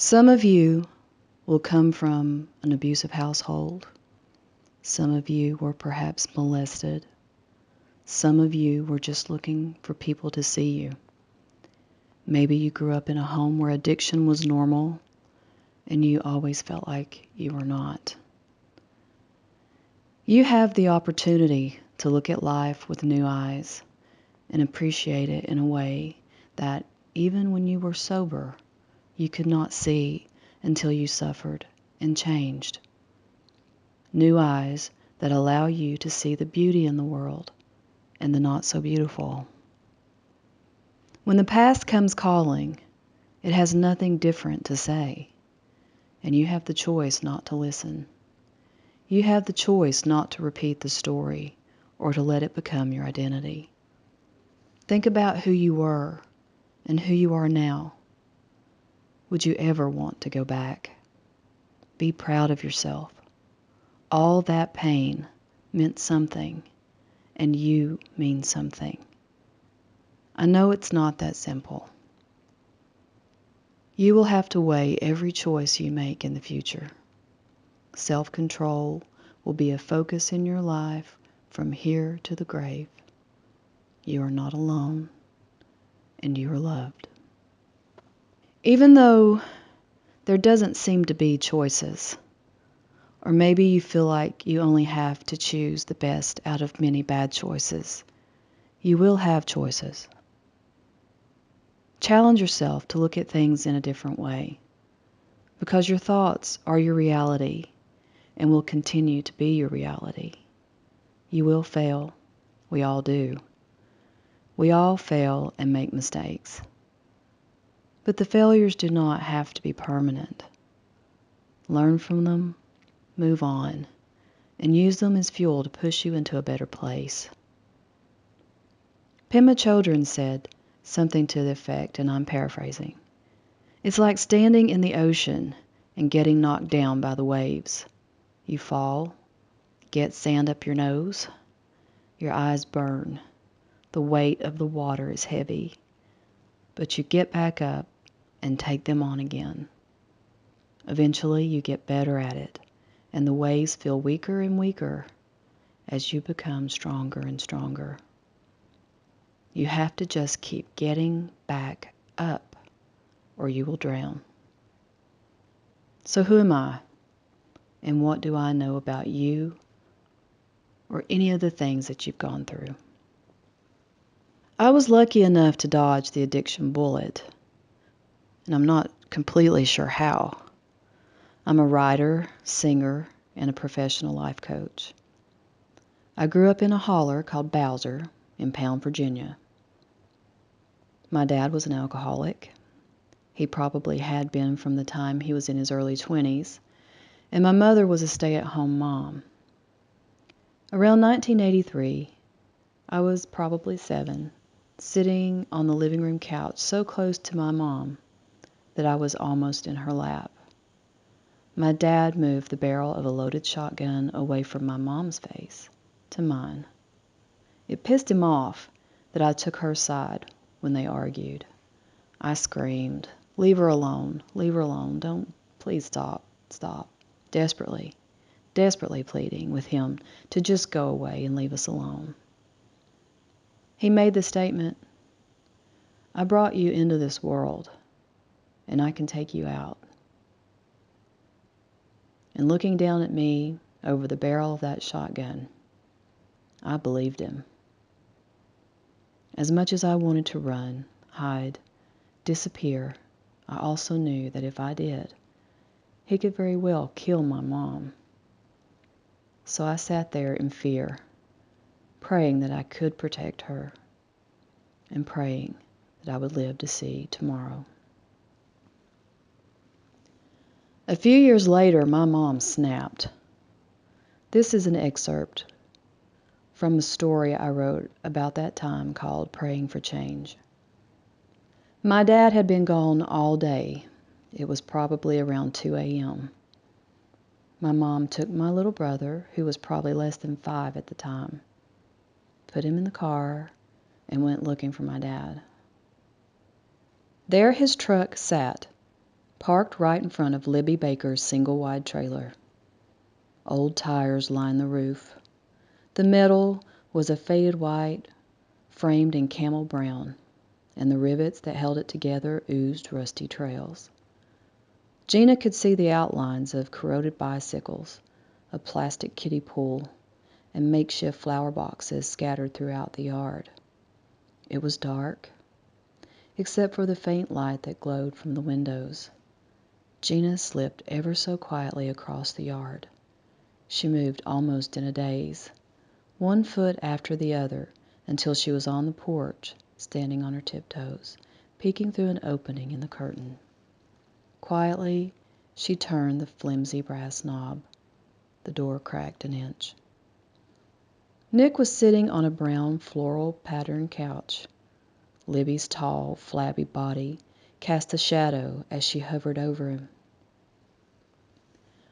Some of you will come from an abusive household. Some of you were perhaps molested. Some of you were just looking for people to see you. Maybe you grew up in a home where addiction was normal and you always felt like you were not. You have the opportunity to look at life with new eyes and appreciate it in a way that even when you were sober, you could not see until you suffered and changed. New eyes that allow you to see the beauty in the world and the not so beautiful. When the past comes calling, it has nothing different to say, and you have the choice not to listen. You have the choice not to repeat the story or to let it become your identity. Think about who you were and who you are now. Would you ever want to go back? Be proud of yourself. All that pain meant something, and you mean something. I know it's not that simple. You will have to weigh every choice you make in the future. Self-control will be a focus in your life from here to the grave. You are not alone, and you are loved. Even though there doesn't seem to be choices, or maybe you feel like you only have to choose the best out of many bad choices, you will have choices. Challenge yourself to look at things in a different way, because your thoughts are your reality and will continue to be your reality. You will fail. We all do. We all fail and make mistakes. But the failures do not have to be permanent. Learn from them, move on, and use them as fuel to push you into a better place. Pema Chodron said something to the effect, and I'm paraphrasing. It's like standing in the ocean and getting knocked down by the waves. You fall, get sand up your nose, your eyes burn. The weight of the water is heavy, but you get back up and take them on again. Eventually you get better at it, and the waves feel weaker and weaker as you become stronger and stronger. You have to just keep getting back up, or you will drown. So who am I? And what do I know about you or any of the things that you've gone through? I was lucky enough to dodge the addiction bullet, and I'm not completely sure how. I'm a writer, singer, and a professional life coach. I grew up in a holler called Bowser in Pound, Virginia. My dad was an alcoholic. He probably had been from the time he was in his early 20s, and my mother was a stay-at-home mom. Around 1983, I was probably 7, sitting on the living room couch so close to my mom that I was almost in her lap. My dad moved the barrel of a loaded shotgun away from my mom's face to mine. It pissed him off that I took her side when they argued. I screamed, "Leave her alone, leave her alone, don't, please stop, stop," desperately pleading with him to just go away and leave us alone. He made the statement, "I brought you into this world, and I can take you out." And looking down at me over the barrel of that shotgun, I believed him. As much as I wanted to run, hide, disappear, I also knew that if I did, he could very well kill my mom. So I sat there in fear, praying that I could protect her, and praying that I would live to see tomorrow. A few years later, my mom snapped. This is an excerpt from a story I wrote about that time called Praying for Change. My dad had been gone all day. It was probably around 2 a.m. My mom took my little brother, who was probably less than 5 at the time, put him in the car, and went looking for my dad. There his truck sat, parked right in front of Libby Baker's single-wide trailer. Old tires lined the roof. The metal was a faded white, framed in camel brown, and the rivets that held it together oozed rusty trails. Gina could see the outlines of corroded bicycles, a plastic kiddie pool, and makeshift flower boxes scattered throughout the yard. It was dark, except for the faint light that glowed from the windows. Gina slipped ever so quietly across the yard. She moved almost in a daze, one foot after the other, until she was on the porch, standing on her tiptoes, peeking through an opening in the curtain. Quietly, she turned the flimsy brass knob. The door cracked an inch. Nick was sitting on a brown floral-patterned couch. Libby's tall, flabby body cast a shadow as she hovered over him.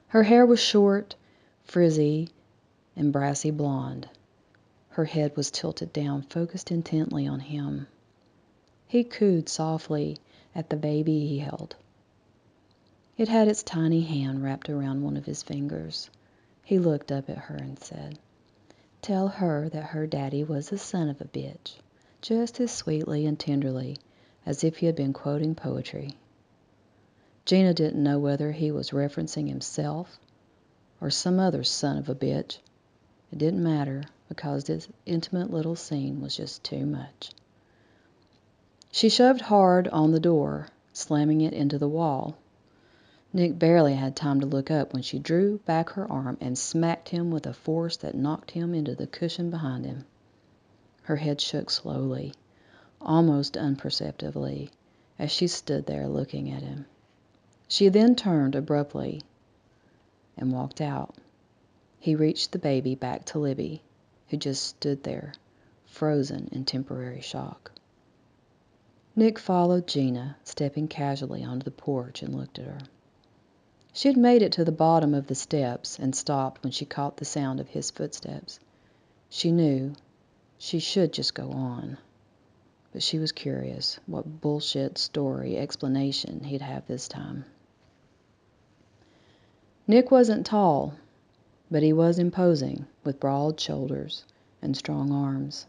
Her hair was short, frizzy, and brassy blonde. Her head was tilted down, focused intently on him. He cooed softly at the baby he held. It had its tiny hand wrapped around one of his fingers. He looked up at her and said, "Tell her that her daddy was a son of a bitch," just as sweetly and tenderly as if he had been quoting poetry. Gina didn't know whether he was referencing himself or some other son of a bitch. It didn't matter, because this intimate little scene was just too much. She shoved hard on the door, slamming it into the wall. Nick barely had time to look up when she drew back her arm and smacked him with a force that knocked him into the cushion behind him. Her head shook slowly, almost imperceptibly, as she stood there looking at him. She then turned abruptly and walked out. He reached the baby back to Libby, who just stood there, frozen in temporary shock. Nick followed Gina, stepping casually onto the porch, and looked at her. She had made it to the bottom of the steps and stopped when she caught the sound of his footsteps. She knew she should just go on, but she was curious what bullshit story explanation he'd have this time. Nick wasn't tall, but he was imposing, with broad shoulders and strong arms.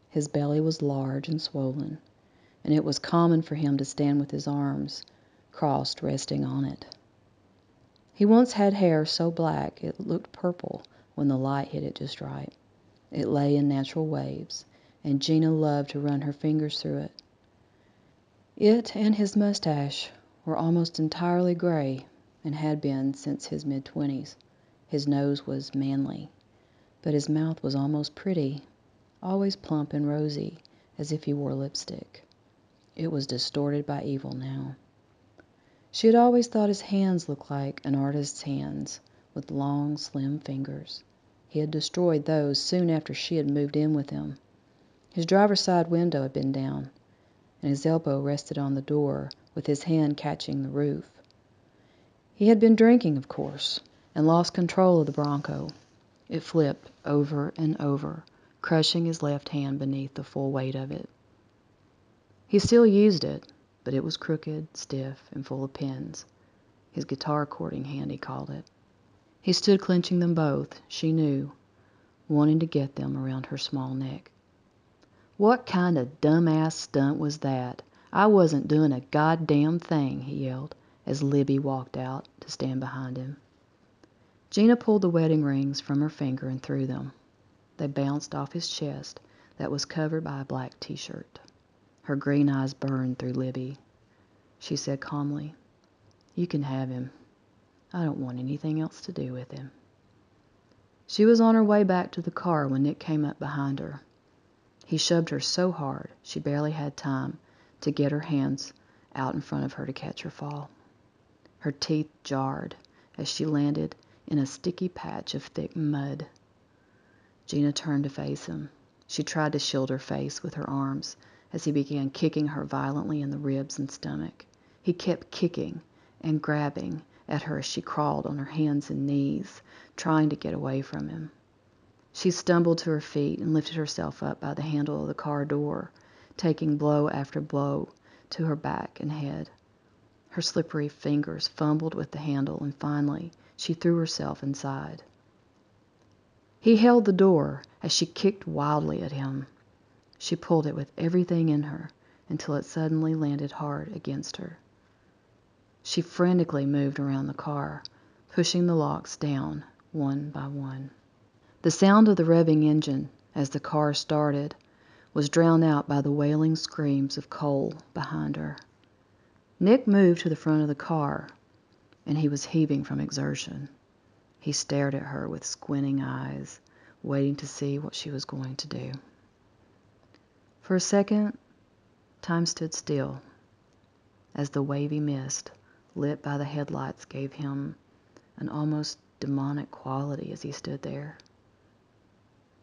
His belly was large and swollen, and it was common for him to stand with his arms crossed, resting on it. He once had hair so black it looked purple when the light hit it just right. It lay in natural waves, and Gina loved to run her fingers through it. It and his mustache were almost entirely gray, and had been since his mid-20s. His nose was manly, but his mouth was almost pretty, always plump and rosy, as if he wore lipstick. It was distorted by evil now. She had always thought his hands looked like an artist's hands, with long, slim fingers. He had destroyed those soon after she had moved in with him. His driver's side window had been down, and his elbow rested on the door, with his hand catching the roof. He had been drinking, of course, and lost control of the Bronco. It flipped over and over, crushing his left hand beneath the full weight of it. He still used it, but it was crooked, stiff, and full of pins. His guitar chording hand, he called it. He stood clenching them both, she knew, wanting to get them around her small neck. "What kind of dumb-ass stunt was that? I wasn't doing a goddamn thing," he yelled, as Libby walked out to stand behind him. Gina pulled the wedding rings from her finger and threw them. They bounced off his chest that was covered by a black t-shirt. Her green eyes burned through Libby. She said calmly, "You can have him. I don't want anything else to do with him." She was on her way back to the car when Nick came up behind her. He shoved her so hard she barely had time to get her hands out in front of her to catch her fall. Her teeth jarred as she landed in a sticky patch of thick mud. Gina turned to face him. She tried to shield her face with her arms as he began kicking her violently in the ribs and stomach. He kept kicking and grabbing at her as she crawled on her hands and knees, trying to get away from him. She stumbled to her feet and lifted herself up by the handle of the car door, taking blow after blow to her back and head. Her slippery fingers fumbled with the handle, and finally she threw herself inside. He held the door as she kicked wildly at him. She pulled it with everything in her until it suddenly landed hard against her. She frantically moved around the car, pushing the locks down one by one. The sound of the revving engine as the car started was drowned out by the wailing screams of Cole behind her. Nick moved to the front of the car, and he was heaving from exertion. He stared at her with squinting eyes, waiting to see what she was going to do. For a second, time stood still, as the wavy mist lit by the headlights gave him an almost demonic quality as he stood there.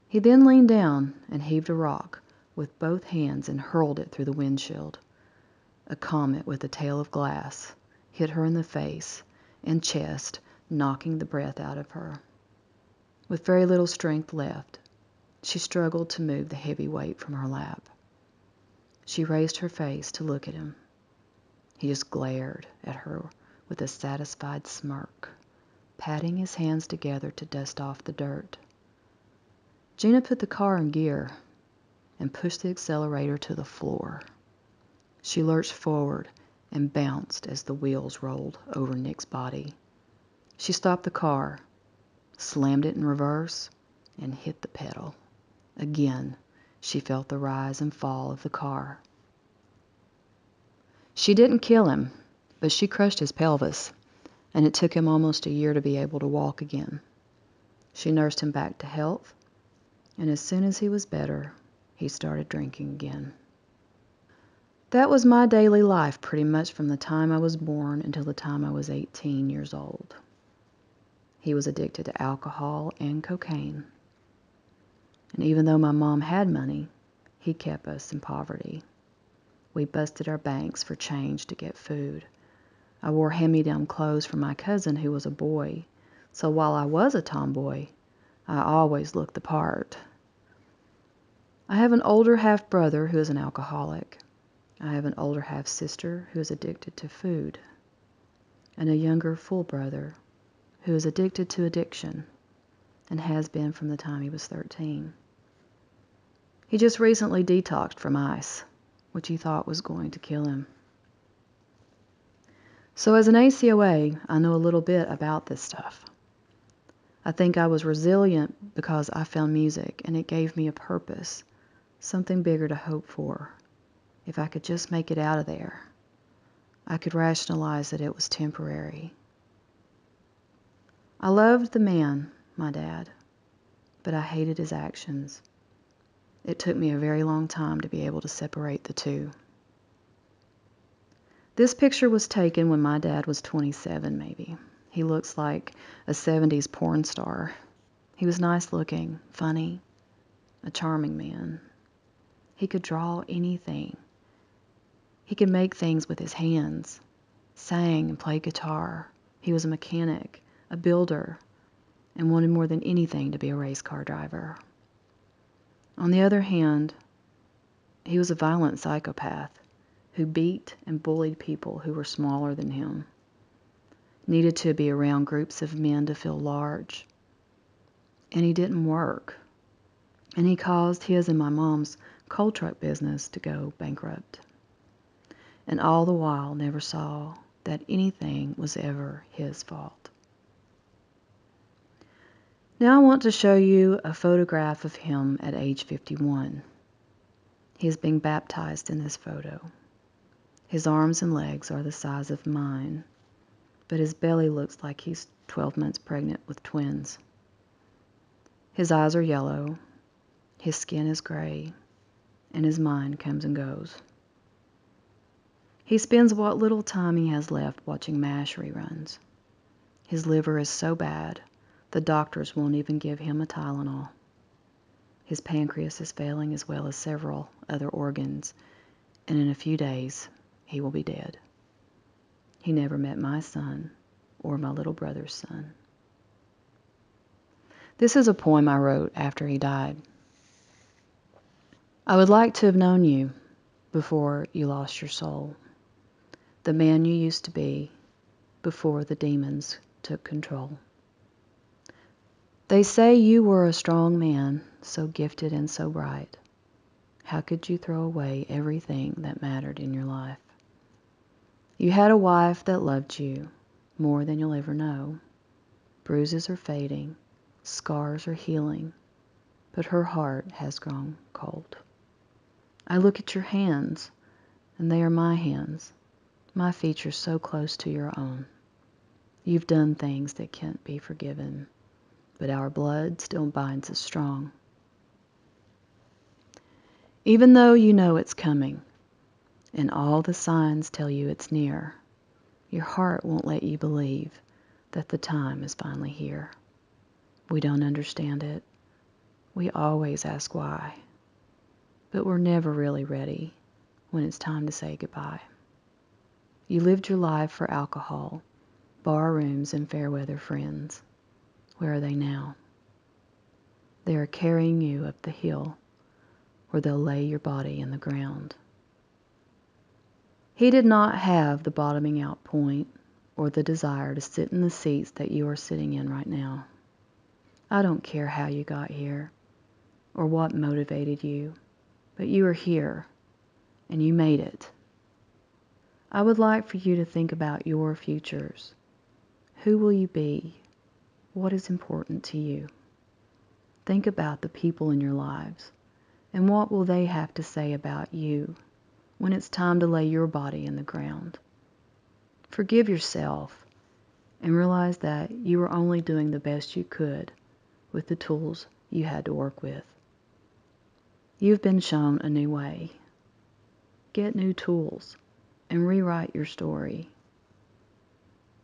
He then leaned down and heaved a rock with both hands and hurled it through the windshield. A comet with a tail of glass hit her in the face and chest, knocking the breath out of her. With very little strength left, she struggled to move the heavy weight from her lap. She raised her face to look at him. He just glared at her with a satisfied smirk, patting his hands together to dust off the dirt. Gina put the car in gear and pushed the accelerator to the floor. She lurched forward and bounced as the wheels rolled over Nick's body. She stopped the car, slammed it in reverse, and hit the pedal. Again, she felt the rise and fall of the car. She didn't kill him, but she crushed his pelvis, and it took him almost a year to be able to walk again. She nursed him back to health, and as soon as he was better, he started drinking again. That was my daily life pretty much from the time I was born until the time I was 18 years old. He was addicted to alcohol and cocaine. And even though my mom had money, he kept us in poverty. We busted our banks for change to get food. I wore hand-me-down clothes for my cousin who was a boy, so while I was a tomboy, I always looked the part. I have an older half-brother who is an alcoholic. I have an older half-sister who is addicted to food, and a younger full brother who is addicted to addiction and has been from the time he was 13. He just recently detoxed from ice, which he thought was going to kill him. So as an ACOA, I know a little bit about this stuff. I think I was resilient because I found music and it gave me a purpose, something bigger to hope for. If I could just make it out of there, I could rationalize that it was temporary. I loved the man, my dad, but I hated his actions. It took me a very long time to be able to separate the two. This picture was taken when my dad was 27, maybe. He looks like a 70s porn star. He was nice looking, funny, a charming man. He could draw anything. He could make things with his hands, sang and played guitar. He was a mechanic, a builder, and wanted more than anything to be a race car driver. On the other hand, he was a violent psychopath who beat and bullied people who were smaller than him, needed to be around groups of men to feel large. And he didn't work. And he caused his and my mom's coal truck business to go bankrupt. And all the while never saw that anything was ever his fault. Now I want to show you a photograph of him at age 51. He is being baptized in this photo. His arms and legs are the size of mine, but his belly looks like he's 12 months pregnant with twins. His eyes are yellow, his skin is gray, and his mind comes and goes. He spends what little time he has left watching MASH reruns. His liver is so bad, the doctors won't even give him a Tylenol. His pancreas is failing as well as several other organs, and in a few days, he will be dead. He never met my son or my little brother's son. This is a poem I wrote after he died. I would like to have known you before you lost your soul. the man you used to be before the demons took control. They say you were a strong man, so gifted and so bright. How could you throw away everything that mattered in your life? You had a wife that loved you more than you'll ever know. Bruises are fading, scars are healing, but her heart has grown cold. I look at your hands, and they are my hands, my features so close to your own. You've done things that can't be forgiven, but our blood still binds us strong. Even though you know it's coming, and all the signs tell you it's near, your heart won't let you believe that the time is finally here. We don't understand it. We always ask why, but we're never really ready when it's time to say goodbye. You lived your life for alcohol, bar rooms, and fair weather friends. Where are they now? They are carrying you up the hill where they'll lay your body in the ground. He did not have the bottoming out point or the desire to sit in the seats that you are sitting in right now. I don't care how you got here or what motivated you, but you are here and you made it. I would like for you to think about your futures. Who will you be? What is important to you? Think about the people in your lives and what will they have to say about you when it's time to lay your body in the ground. Forgive yourself and realize that you were only doing the best you could with the tools you had to work with. You've been shown a new way. Get new tools and rewrite your story.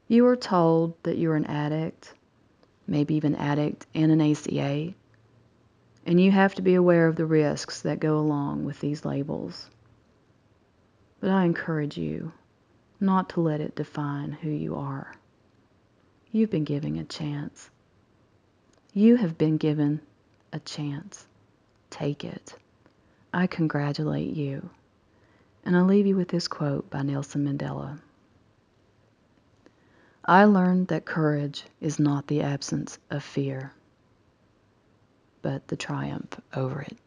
You were told that you're an addict, maybe even addict and an ACA, and you have to be aware of the risks that go along with these labels. But I encourage you not to let it define who you are. You've been given a chance. You have been given a chance. Take it. I congratulate you. And I leave you with this quote by Nelson Mandela. I learned that courage is not the absence of fear, but the triumph over it.